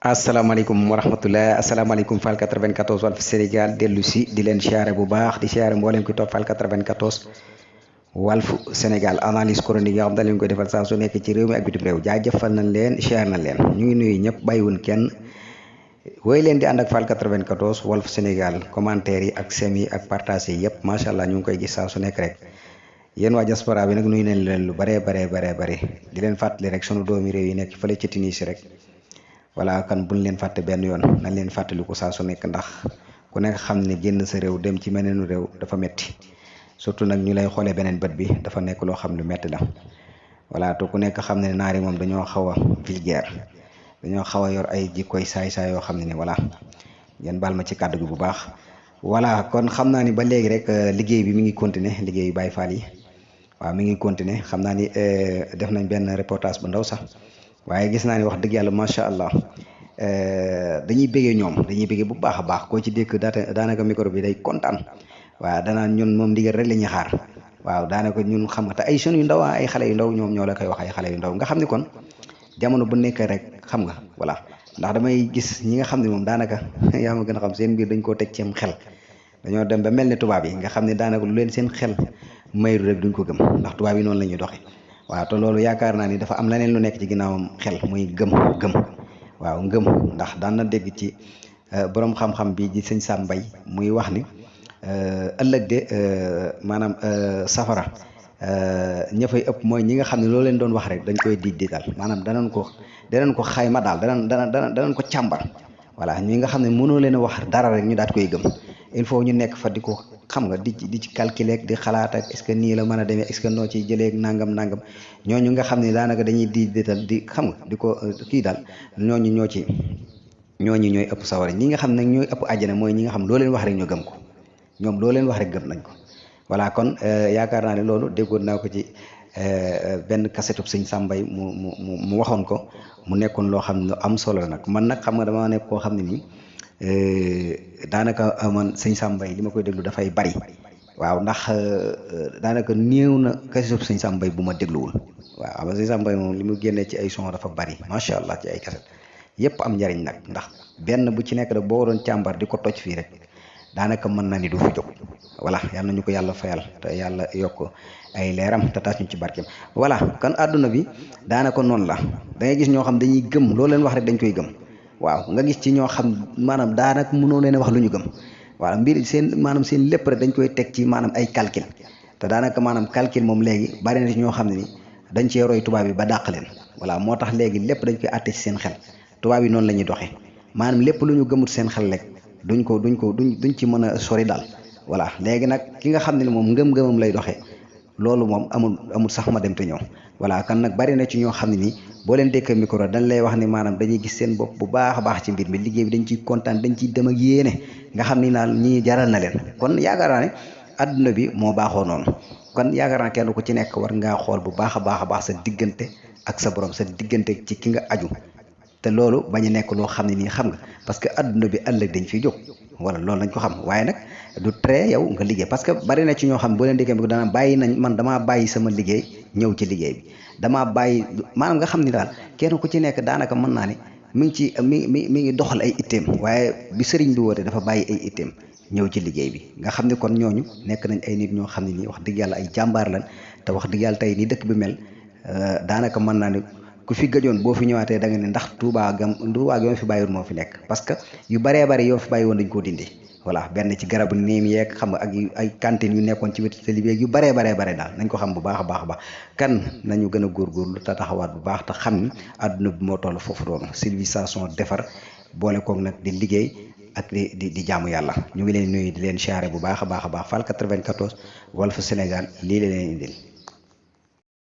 asalaamaaleykum wa rahmatulah asalaamaaleykum Fall 94 Walf Sénégal dellu si di leen siyaare bu baax di siyaare mboolem ki topp Fall 94 Walf Sénégal analyse chronique yoo xam dañ leen koy defal saa su nekk ci réew mi ak bitim réew jaajëfal nañ leen siyaare nañ leen ñu ngi nuyu ñëpp bàyyiwun kenn woy leen di ànd ak Fall 94 Walf Sénégal commentaire yi ak sem yi ak partage yi yëpp macha allah ñu ngi koy gis saa su nekk rek yéen waa diaspora bi nag nuyu nañ leen lu baree bare di leen fàttali rek sunu doomi réew yi nekk fële ci Tunisie rek. voilà kan buñ leen fàtte benn yoon nañ leen fàttaliku saa su nekk ndax ku nekk xam ne génn sa réew dem ci meneenu réew dafa metti surtout nag ñu lay xoolee beneen bët bi dafa nekk loo xam lu metti la voilà te ku nekk xam ne naari moom dañoo xaw a vulgaire dañoo xaw a yor ay jikkoy saay-saay yoo xam ne ni voilà ngeen baal ma ci kàddu gi bu baax voilà kon xam naa ni ba léegi rek liggéey bi mi ngi continuer liggéeyu Baye Fall yi waaw mi ngi continuer xam naa ni def nañ benn reportage bu ndaw sax waaye gis naa ni wax dëgg yàlla macha allah dañuy bëggee bu baax a baax koo ci dégg daanaka micro bi day kontaan waaw danaan ñun moom ndigal rek la ñuy xaar waaw daanaka ñun xam nga te ay jeunes yu ndaw ay xale yu ndaw ñoom ñoo la koy wax ay xale yu ndaw nga xam ni kon jamono bu nekk rek xam nga voilà ndax damay gis ñi nga xam ne moom daanaka yaa ma gën a xam seen mbir dañ koo teg ceem xel dañoo dem ba mel ni tubaab yi nga xam ne daanaka lu leen seen xel mayru rek duñ ko gëm ndax tubaab yi noonu la ñuy doxee waaw te loolu yaakaar naa ni dafa am leneen lu nekk ci ginnaawam xel muy gëm waaw ngëm ndax daan na dégg ci borom xam-xam bi di sëñ Sam Mbaye muy wax ni ëllëg de maanaam safara ña fay ëpp mooy ñi nga xam ne loolu leen doon wax rek dañ koy diital maanaam danañ ko xayma daal danañ ko càmbar voilà ñi nga xam ne mënoo leen a wax dara rek ñu daat koy gëm il faut ñu nekk fa di ko xam nga di ci calculer ak di xalaat ak est-ce que nii la mën a demee est-ce que noo ciy jëlee nangam ñooñu nga xam ne daanaka dañuy diital di xam nga di ko kii daal ñooñu ñooy ëpp sawara ñi nga xam ne ñooy ëpp àjjana mooy ñi nga xam loo leen wax rek ñu gëm ko ñoom loo leen wax rek gëm nañ ko voilà kon yaakaar naa ne loolu déggoon naa ko ci benn kasetub sëñ Sàmbay mu waxoon ko mu nekkoon loo xam ne am solo la nag man nag xam nga dama nekk koo xam ne nii daanaka man sëñ Sàmbay li ma koy déglu dafay bari waaw ndax daanaka néew na kasetub sëñ Sàmbay bu ma dégluwul waaw ama sëñ Sàmbay moom li mu génnee ci ay son dafa bari macha allah ci ay kaset yépp am njariñ nag ndax benn bu ci nekk rek boo doon càmbar di ko toj fii rek daanaka mën na ni du fi jóg voilà yal nañu ko yàlla fayal te yàlla yokk ay leeram te taas ñu ci barkeem voilà kon àdduna bi daanaka noonu la da ngay gis ñoo xam dañuy gëm loo leen wax rek dañ koy gëm waaw nga gis ci ñoo xam maanaam daanaka mënoo leen wax lu ñu gëm waaw mbir seen lépp rek dañ koy teg ci maanaam ay calcul te daanaka maanaam calcul moom léegi bari na ci ñoo xam ne ni dañ cee roy tubaab yi ba dàq leen voilà moo tax léegi lépp dañ koy àtte ci seen xel tubaab yi noonu la ñuy doxee maanaam lépp lu ñu gëmut seen xel rek duñ ci mën a sori daal voilà léegi nag ki nga xam ne moom ngëm-ngëmam lay doxee loolu moom amul sax ma dem te ñëw voilà kan nag bari na ci ñoo xam ne nii boo leen dékkee micro dañ lay wax ni maanaam dañuy gis seen bopp bu baax a baax ci mbir mi liggéey bi dañ ciy kontaan dañ ciy dem ak yéene nga xam ni naal ñii jaral na leen kon yaakaar naa ne adduna bi moo baaxoo noonu kon yaakaar naa kenn ku ci nekk war ngaa xool bu baax a baax sa diggante ak sa borom sa diggante ci ki nga aju te loolu bañ a nekk loo xam ne nii xam nga parce que adduna bi ëllëg dañ fiy jóg wala loolu nañ ko xam waaye nag du tere yow nga liggéey parce que bari na ci ñoo xam boo leen déggee dana bàyyi nañ man damaa bàyyi sama liggéey ñëw ci liggéey bi damaa bàyyi maanaam nga xam ni daal kenn ku ci nekk daanaka mën naa ne mi ngi doxal ay itteem waaye bi sëriñ bi woote dafa bàyyi ay itteem ñëw ci liggéey bi nga xam ne kon ñooñu nekk nañ ay nit ñoo xam ne nii wax dëgg yàlla ay jàmbaar lan te wax dëgg yàlla tey nii dëkk bi mel daanaka mën naa ne ku fi gëjoon boo fi ñëwaatee da nga ne ndax Touba gi ma fi bàyyiwoon moo fi nekk parce que yu baree bari yoo fi bàyyi woon dañ koo dindi voilà benn ci garabu néem yeeg xam nga ak ay cantines yu nekkoon ci wetu tali bi yu baree daal nañ ko xam bu baax a baax kan nañu gën a góorgóorlu te taxawaat bu baax te xam ni àdduna bi moo toll foofu doonu civilisation defar boole koog nag di liggéey ak di jaamu yàlla ñu ngi leen nuyu di leen siyaare bu baax a baax Fall 94 Walf Sénégal lii la leen indil